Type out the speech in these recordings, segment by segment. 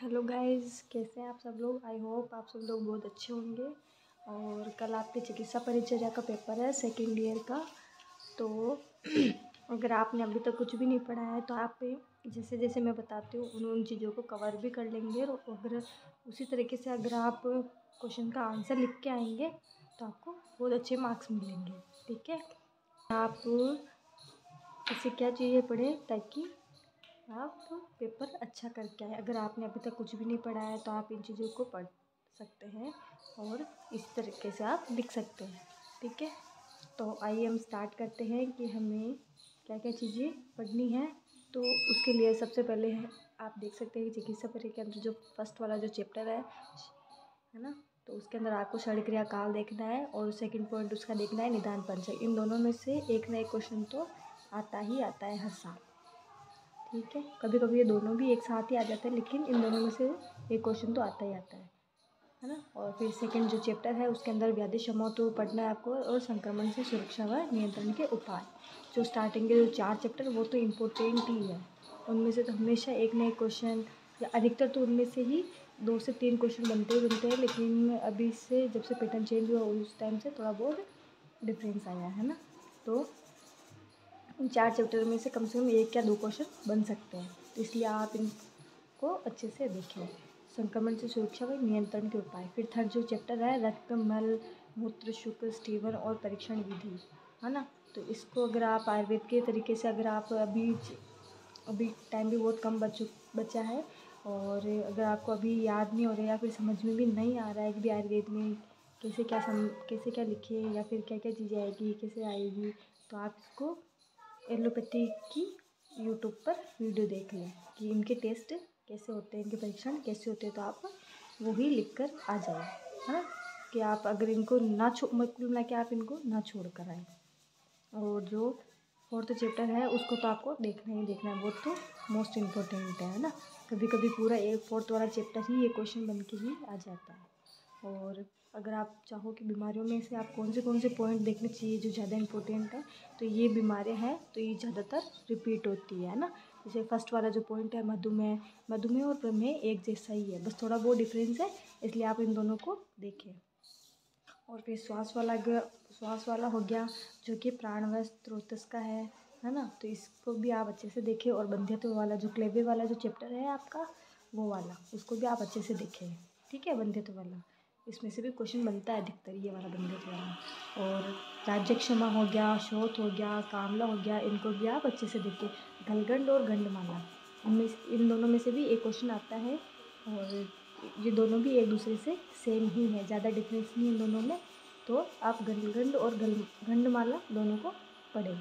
Hello guys, कैसे हैं आप सब लोग। आई होप आप सब लोग बहुत अच्छे होंगे। और कल आपके चिकित्सा परिचर्या का पेपर है सेकेंड ईयर का। तो अगर आपने अभी तक कुछ भी नहीं पढ़ा है तो आप जैसे जैसे मैं बताती हूँ उन चीज़ों को कवर भी कर लेंगे। और अगर उसी तरीके से अगर आप क्वेश्चन का आंसर लिख के आएंगे तो आपको बहुत अच्छे मार्क्स मिलेंगे। ठीक है, आप इससे क्या चीज़ें पढ़ें ताकि आप पेपर अच्छा करके आए। अगर आपने अभी तक कुछ भी नहीं पढ़ा है तो आप इन चीज़ों को पढ़ सकते हैं और इस तरीके से आप लिख सकते हैं। ठीक है, तो आइए हम स्टार्ट करते हैं कि हमें क्या क्या चीज़ें पढ़नी है। तो उसके लिए सबसे पहले है आप देख सकते हैं कि चिकित्सा परिचय के अंदर जो फर्स्ट वाला जो चैप्टर है ना, तो उसके अंदर आपको शल्य क्रिया काल देखना है और सेकंड पॉइंट उसका देखना है निदान परिचय। इन दोनों में से एक ना एक क्वेश्चन तो आता ही आता है हर साल। ठीक है, कभी कभी ये दोनों भी एक साथ ही आ जाते हैं, लेकिन इन दोनों में से एक क्वेश्चन तो आता ही आता है ना। और फिर सेकंड जो चैप्टर है उसके अंदर व्याधि समूह पढ़ना है आपको और संक्रमण से सुरक्षा व नियंत्रण के उपाय। जो स्टार्टिंग के जो 4 चैप्टर वो तो इम्पोर्टेंट ही है, उनमें से तो हमेशा एक ना एक क्वेश्चन या अधिकतर तो उनमें से ही 2 से 3 क्वेश्चन बनते हैं। लेकिन अभी से जब से पैटर्न चेंज हुआ उस टाइम से थोड़ा बहुत डिफरेंस आया है ना। तो इन 4 चैप्टर में से कम 1 या 2 क्वेश्चन बन सकते हैं, तो इसलिए आप इनको अच्छे से देखें। संक्रमण से सुरक्षा व नियंत्रण के उपाय। फिर थर्ड जो चैप्टर है रक्त मल मूत्र शुक्र स्टीवन और परीक्षण विधि, है ना। तो इसको अगर आप आयुर्वेद के तरीके से अगर आप अभी टाइम भी बहुत कम बचा है और अगर आपको अभी याद नहीं हो रहा या फिर समझ में भी नहीं आ रहा है कि भी आयुर्वेद में कैसे क्या लिखे या फिर क्या क्या चीज़ें आएगी कैसे आएगी, तो आप इसको एलोपैथी की यूट्यूब पर वीडियो देख लें कि इनके टेस्ट कैसे होते हैं, इनके परीक्षण कैसे होते हैं, तो आप वही लिख कर आ जाए, है ना। कि आप अगर इनको कुल मिला के आप इनको ना छोड़ कर आए। और जो फोर्थ चैप्टर है उसको तो आपको देखना ही देखना है, वो तो मोस्ट इम्पोर्टेंट है ना। कभी कभी पूरा एक फोर्थ वाला चैप्टर ही ये क्वेश्चन बन के ही आ जाता है। और अगर आप चाहो कि बीमारियों में से आप कौन से पॉइंट देखने चाहिए जो ज़्यादा इम्पोर्टेंट है, तो ये बीमारियां हैं तो ये ज़्यादातर रिपीट होती है ना। जैसे फर्स्ट वाला जो पॉइंट है मधुमेह और प्रमेह एक जैसा ही है, बस थोड़ा बहुत डिफरेंस है, इसलिए आप इन दोनों को देखें। और फिर श्वास वाला हो गया जो कि प्राणवायु स्रोतस का है ना। तो इसको भी आप अच्छे से देखें। और बंध्यत्व वाला जो क्लेवे वाला जो चैप्टर है आपका वो वाला, उसको भी आप अच्छे से देखें। ठीक है, बंध्यत्व वाला इसमें से भी क्वेश्चन बनता है अधिकतर, ये वाला बंध्यत्व वाला। और राज्य क्षमा हो गया, शोथ हो गया, कामला हो गया, इनको भी आप अच्छे से देखें। गलगंड और गंडमाला इन दोनों में से भी एक क्वेश्चन आता है और ये दोनों भी एक दूसरे से सेम ही है, ज़्यादा डिफरेंस नहीं इन दोनों में। तो आप गलगंड और गंडमाला दोनों को पढ़ें।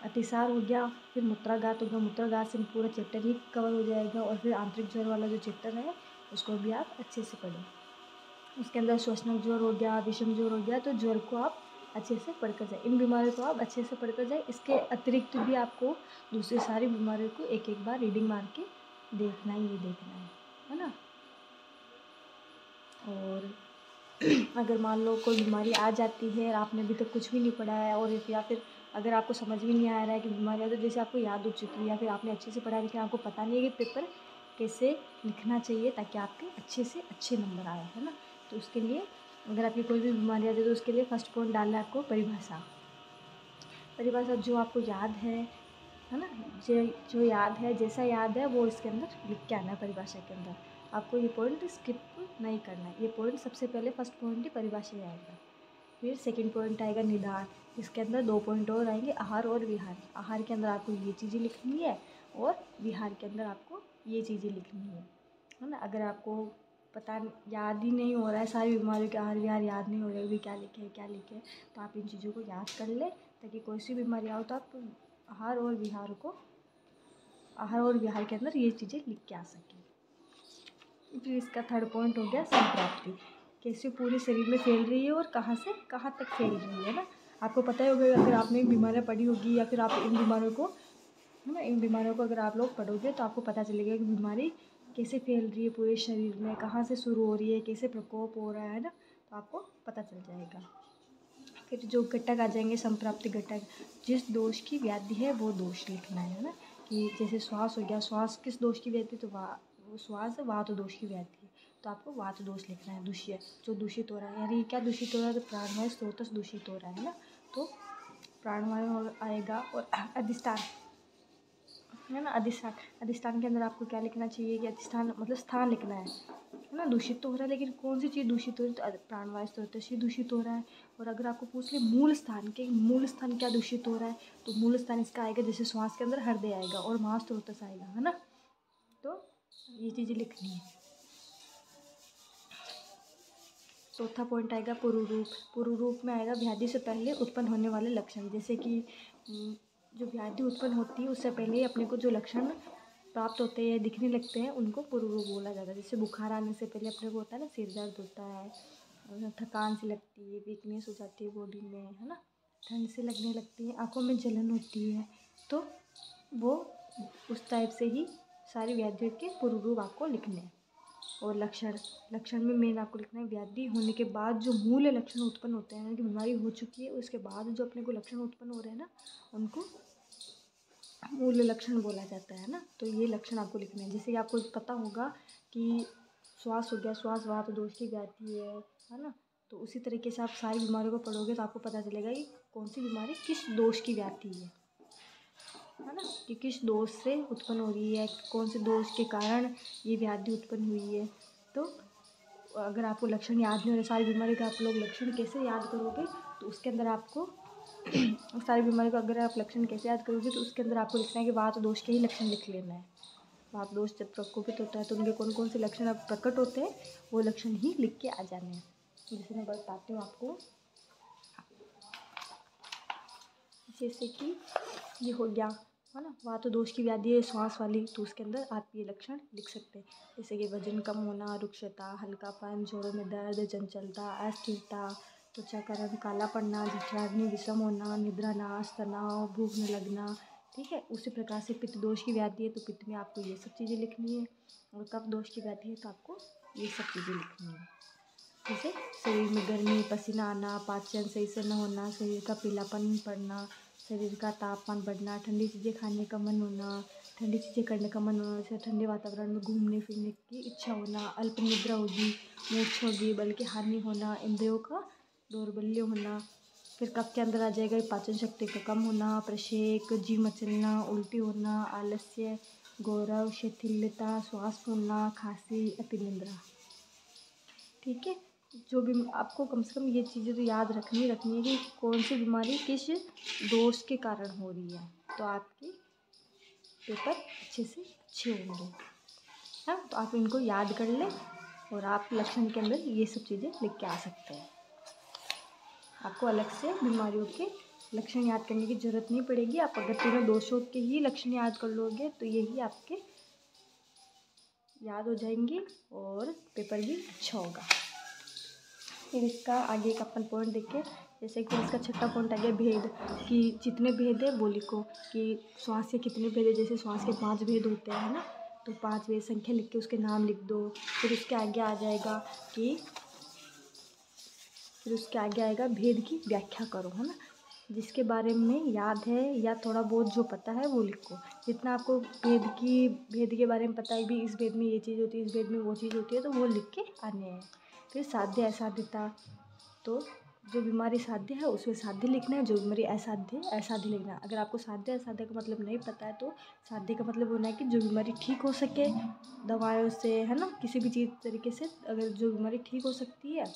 अतिसार हो गया, फिर मूत्राघात हो गया, मूत्राघात से पूरा चैप्टर ही कवर हो जाएगा। और फिर आंतरिक ज्वर वाला जो चैप्टर है उसको भी आप अच्छे से पढ़ें। उसके अंदर श्वसनक ज्वर हो गया, विषम ज्वर हो गया, तो ज्वर को आप अच्छे से पढ़कर जाए। इन बीमारियों को आप अच्छे से पढ़कर जाए। इसके अतिरिक्त भी आपको दूसरी सारी बीमारियों को एक एक बार रीडिंग मार के देखना है ना। और अगर मान लो कोई बीमारी आ जाती है और आपने अभी तक कुछ भी नहीं पढ़ा है, और या फिर अगर आपको समझ में नहीं आ रहा है कि बीमारी आ, तो जैसे आपको याद हो चुकी है या फिर आपने अच्छे से पढ़ा है लेकिन आपको पता नहीं है कि पेपर कैसे लिखना चाहिए ताकि आपके अच्छे से अच्छे नंबर आए, है ना। तो उसके लिए अगर आपकी कोई भी बीमारी आ जाए तो उसके लिए फर्स्ट पॉइंट डालना है आपको परिभाषा जो आपको याद है ना। जो याद है, जैसा याद है वो इसके अंदर लिख के आना है परिभाषा के अंदर। आपको ये पॉइंट स्किप नहीं करना है। ये पॉइंट सबसे पहले फर्स्ट पॉइंट ही परिभाषा आएगा, फिर सेकंड पॉइंट आएगा निदान। इसके अंदर 2 पॉइंट और आएंगे, आहार और विहार। आहार के अंदर आपको ये चीज़ें लिखनी है और विहार के अंदर आपको ये चीज़ें लिखनी है ना। अगर आपको याद ही नहीं हो रहा है, सारी बीमारियों के आहार विहार याद नहीं हो रहे भी क्या लिखे, तो आप इन चीज़ों को याद कर ले ताकि कोई सी बीमारी आओ तो आप आहार और विहार के अंदर ये चीज़ें लिख के आ सकें। फिर इसका थर्ड पॉइंट हो गया संप्राप्ति, कैसे पूरे शरीर में फैल रही है और कहाँ से कहाँ तक फैल रही है ना। आपको पता ही होगा अगर आपने बीमारियाँ पढ़ी होगी या फिर आप इन बीमारियों को अगर आप लोग पढ़ोगे तो आपको पता चलेगा कि बीमारी कैसे फैल रही है पूरे शरीर में, कहाँ से शुरू हो रही है, कैसे प्रकोप हो रहा है ना, तो आपको पता चल जाएगा। फिर जो घटक आ जाएंगे संप्राप्ति घटक, जिस दोष की व्याधि है वो दोष लिखना है ना। कि जैसे श्वास हो गया, श्वास किस दोष की व्याधि, तो श्वास वात दोष की व्याधि है, तो आपको वात दोष लिखना है। दूष्य जो दूषित हो रहा है, यानी क्या दूषित हो रहा है, तो प्राणवायु स्रोत दूषित हो रहा है ना, तो प्राणवायु आएगा। और अधिष्ठान है ना, अधिष्ठान के अंदर आपको क्या लिखना चाहिए कि अधिष्ठान मतलब स्थान लिखना है ना। दूषित तो हो रहा है, लेकिन कौन सी चीज़ दूषित हो रही है, तो प्राणवायु स्रोत से दूषित हो रहा है। और अगर आपको पूछ ले मूल स्थान क्या दूषित हो रहा है, तो मूल स्थान इसका आएगा, जैसे श्वास के अंदर हृदय आएगा और महास्रोत आएगा, है ना। तो ये चीज़ें लिखनी है। चौथा पॉइंट आएगा पूर्व रूप। पूर्व रूप में आएगा व्याधि से पहले उत्पन्न होने वाले लक्षण, जैसे कि जो व्याधि उत्पन्न होती है उससे पहले अपने को जो लक्षण प्राप्त होते हैं या दिखने लगते हैं उनको पूर्व रूप बोला जाता है। जैसे बुखार आने से पहले अपने को होता है ना, सिर दर्द होता है, थकान सी लगती है, वीकनेस हो जाती है बॉडी में, है ना, ठंड से लगने लगती है, आँखों में जलन होती है, तो वो उस टाइप से ही सारी व्याधियों के पूर्व रूप आपको लिखने हैं। और लक्षण में मेन आपको लिखना है व्याधि होने के बाद जो मूल लक्षण उत्पन्न होते हैं, यानी कि बीमारी हो चुकी है उसके बाद जो अपने को लक्षण उत्पन्न हो रहे हैं ना, उनको मूल लक्षण बोला जाता है ना। तो ये लक्षण आपको लिखने हैं। जैसे कि आपको पता होगा कि श्वास हो गया, श्वास वात दोष की व्याधि है ना। तो उसी तरीके से आप सारी बीमारियों को पढ़ोगे तो आपको पता चलेगा कि कौन सी बीमारी किस दोष की व्याधि है ना, कि किस दोष से उत्पन्न हो रही है, कौन से दोष के कारण ये व्याधि उत्पन्न हुई है। तो अगर आपको लक्षण याद नहीं हो रहे, सारी बीमारी का आप लोग लक्षण कैसे याद करोगे, तो उसके अंदर आपको सारी बीमारी का अगर आप लक्षण कैसे याद करोगे, तो उसके अंदर आपको लिखना है कि वात दोष के ही लक्षण लिख लेना है। वात दोष जब प्रकोपित होता है तो उनके कौन कौन से लक्षण अब प्रकट होते हैं, वो लक्षण ही लिख के आ जाने हैं। जैसे मैं बताती हूँ आपको, जैसे कि ये हो गया है ना, वात दोष की व्याधि है श्वास वाली, तो उसके अंदर आप ये लक्षण लिख सकते हैं। जैसे कि वजन कम होना, रुक्षता, हल्कापन, जोड़ों में दर्द, चंचलता, अस्थिरता, त्वचा का रंग काला पड़ना, जठराग्नि विषम होना, निद्रा नाश, तनाव, भूख न लगना, ठीक है। उसी प्रकार से पित्त दोष की व्याधि है तो पित्त में आपको ये सब चीज़ें लिखनी है। और कफ दोष की व्याधि है तो आपको ये सब चीज़ें लिखनी है। जैसे शरीर में गर्मी, पसीना आना, पाचन सही से न होना, शरीर का पीलापन पड़ना, शरीर का तापमान बढ़ना, ठंडी चीज़ें खाने का मन होना, ठंडी चीज़ें करने का मन होना, जैसे ठंडे वातावरण में घूमने फिरने की इच्छा होना, अल्प निद्रा होगी, मूर्छा होगी, बल्कि हानि होना, इंद्रियों का दौर्बल्य होना। फिर कफ के अंदर आ जाएगा पाचन शक्ति का कम होना, प्रशेक, जी मचलना, उल्टी होना, आलस्य, गौरव, शिथिलता, श्वास फूलना, खांसी, अतिनिद्रा, ठीक है। जो भी आपको कम से कम ये चीज़ें तो याद रखनी है कि कौन सी बीमारी किस दोष के कारण हो रही है, तो आपके पेपर अच्छे होंगे। हाँ, तो आप इनको याद कर लें और आप लक्षण के अंदर ये सब चीज़ें लिख के आ सकते हैं। आपको अलग से बीमारियों के लक्षण याद करने की ज़रूरत नहीं पड़ेगी। आप अगर तीनों दोषों के ही लक्षण याद कर लोगे तो यही आपके याद हो जाएंगी और पेपर भी अच्छा होगा। फिर इसका आगे का अपन पॉइंट देखें, जैसे कि इसका छठा पॉइंट आ गया भेद, कि जितने भेद है वो लिखो, कि श्वास के कितने भेद है। जैसे श्वास के 5 भेद होते हैं ना, तो 5 भेद संख्या लिख के उसके नाम लिख दो। फिर उसके आगे आ जाएगा कि भेद की व्याख्या करो, है ना। जिसके बारे में याद है या थोड़ा बहुत जो पता है वो लिखो। जितना आपको भेद के बारे में पता है भी, इस भेद में ये चीज़ होती है, इस भेद में वो चीज़ होती है, तो वो लिख के आने हैं। फिर साध्य असाध्यता, तो जो बीमारी साध्य है उसमें साध्य लिखना है, जो बीमारी असाध्य है असाध्य लिखना है। अगर आपको साध्य असाध्य का मतलब नहीं पता है तो साध्य का मतलब होना है कि जो बीमारी ठीक हो सके दवाइयों से, है ना, किसी भी चीज़ तरीके से। अगर जो बीमारी ठीक हो सकती है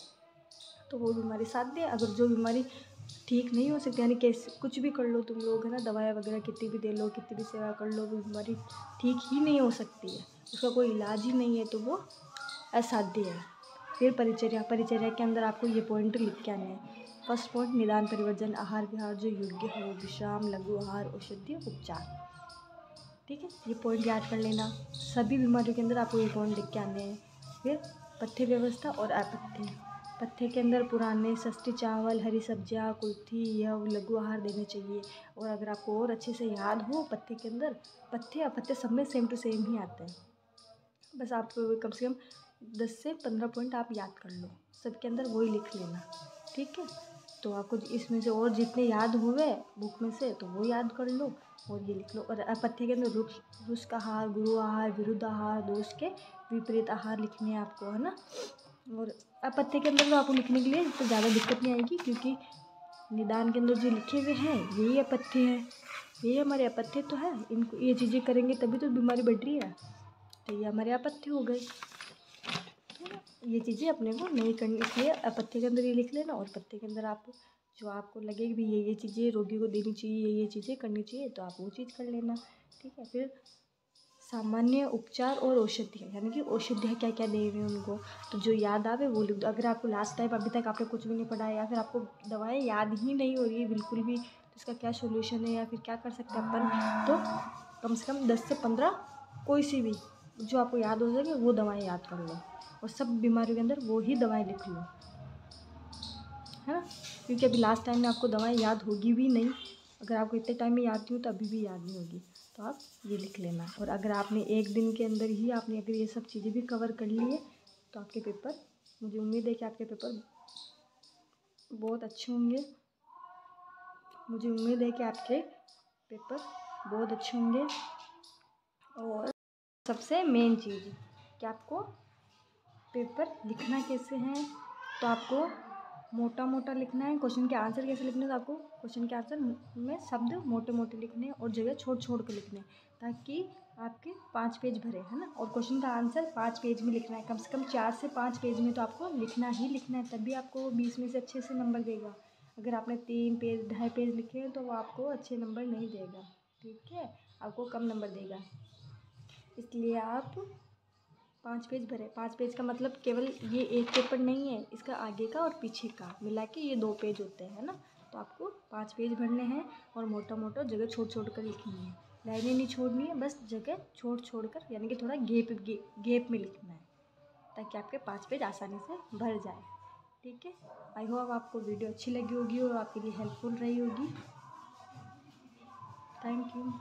तो वो बीमारी साध्य है। अगर जो बीमारी ठीक नहीं हो सकती, यानी कैसे कुछ भी कर लो तुम लोग, है ना, दवाई वगैरह कितनी भी दे लो, कितनी भी सेवा कर लो, वो बीमारी ठीक ही नहीं हो सकती है, उसका कोई इलाज ही नहीं है, तो वो असाध्य है। फिर परिचर्या के अंदर आपको ये पॉइंट लिख के आने हैं। फर्स्ट पॉइंट, निदान परिवर्जन, आहार विहार जो योग्य हो, विश्राम, लघु आहार, औषधि, उपचार, ठीक है। ये पॉइंट याद कर लेना। सभी बीमारियों के अंदर आपको ये पॉइंट लिख के आने हैं। फिर पथ्य व्यवस्था और अपथ्य। पथ्य के अंदर पुराने सस्ती चावल, हरी सब्जियाँ, कुल्थी या लघु आहार देने चाहिए। और अगर आपको और अच्छे से याद हो, पथ्य के अंदर पथ्य अपथ्य सब में सेम टू सेम ही आते हैं। बस आप कम से कम 10 से 15 पॉइंट आप याद कर लो, सबके अंदर वही लिख लेना, ठीक है। तो आपको इसमें से और जितने याद हुए बुक में से तो वो याद कर लो, और ये लिख लो। और अपत्य के अंदर रुष्ट आहार, गुरु आहार, विरुद्ध आहार, दोष के विपरीत आहार लिखने हैं आपको, है ना। और अपत्य के अंदर तो आपको लिखने के लिए तो ज़्यादा दिक्कत नहीं आएगी, क्योंकि निदान के अंदर जो लिखे हुए हैं यही अपत्य है, ये हमारे अपत्य तो है। इनको ये चीज़ें करेंगे तभी तो बीमारी बढ़ रही है, तो ये हमारे अपत्य हो गए। तो ये चीज़ें अपने को नहीं करनी, इसलिए अपत्य के अंदर ये लिख लेना। और पत्ते के अंदर आप जो आपको लगे कि ये चीज़ें रोगी को देनी चाहिए, ये चीज़ें करनी चाहिए, तो आप वो चीज़ कर लेना, ठीक है। फिर सामान्य उपचार और औषधियाँ, यानी कि औषधियाँ क्या क्या दे रहे हैं उनको, तो जो याद आवे वो लिख दो। अगर आपको लास्ट टाइम अभी तक आपने कुछ भी नहीं पढ़ा है, या फिर आपको दवाएं याद ही नहीं हो रही है बिल्कुल भी, तो इसका क्या सोल्यूशन है या फिर क्या कर सकते हैं अपन, तो कम से कम 10 से 15 कोई सी भी जो आपको याद हो सके वो दवाएँ याद कर लो, और सब बीमारियों के अंदर वो ही दवाएँ लिख लो, है ना। क्योंकि अभी लास्ट टाइम में आपको दवाएं याद होगी भी नहीं, अगर आपको इतने टाइम में याद नहीं हो तो अभी भी याद नहीं होगी, तो आप ये लिख लेना। और अगर आपने एक दिन के अंदर ही आपने अगर ये सब चीज़ें भी कवर कर ली है, तो आपके पेपर, मुझे उम्मीद है कि आपके पेपर बहुत अच्छे होंगे। मुझे उम्मीद है कि आपके पेपर बहुत अच्छे होंगे। और सबसे मेन चीज़ कि आपको पेपर लिखना कैसे है, तो आपको मोटा मोटा लिखना है। क्वेश्चन के आंसर कैसे लिखने हैं, तो आपको क्वेश्चन के आंसर में शब्द मोटे मोटे लिखने हैं और जगह छोड़ छोड़ के लिखने हैं, ताकि आपके 5 पेज भरे, है ना। और क्वेश्चन का आंसर 5 पेज में लिखना है, कम से कम 4 से 5 पेज में तो आपको लिखना ही लिखना है, तभी आपको 20 में से अच्छे से नंबर देगा। अगर आपने 3 पेज 2.5 पेज लिखे हैं तो वो आपको अच्छे नंबर नहीं देगा, ठीक है, आपको कम नंबर देगा। इसलिए आप 5 पेज भरे। 5 पेज का मतलब केवल ये एक पेपर नहीं है, इसका आगे का और पीछे का मिला के ये 2 पेज होते हैं, ना। तो आपको 5 पेज भरने हैं और मोटा मोटा जगह छोड़ छोड़ कर लिखनी है, लाइनें नहीं छोड़नी है, बस जगह छोड़ छोड़ कर, यानी कि थोड़ा गैप में लिखना है, ताकि आपके 5 पेज आसानी से भर जाए, ठीक है। आई होप आपको वीडियो अच्छी लगी होगी और आपके लिए हेल्पफुल रही होगी। Thank you.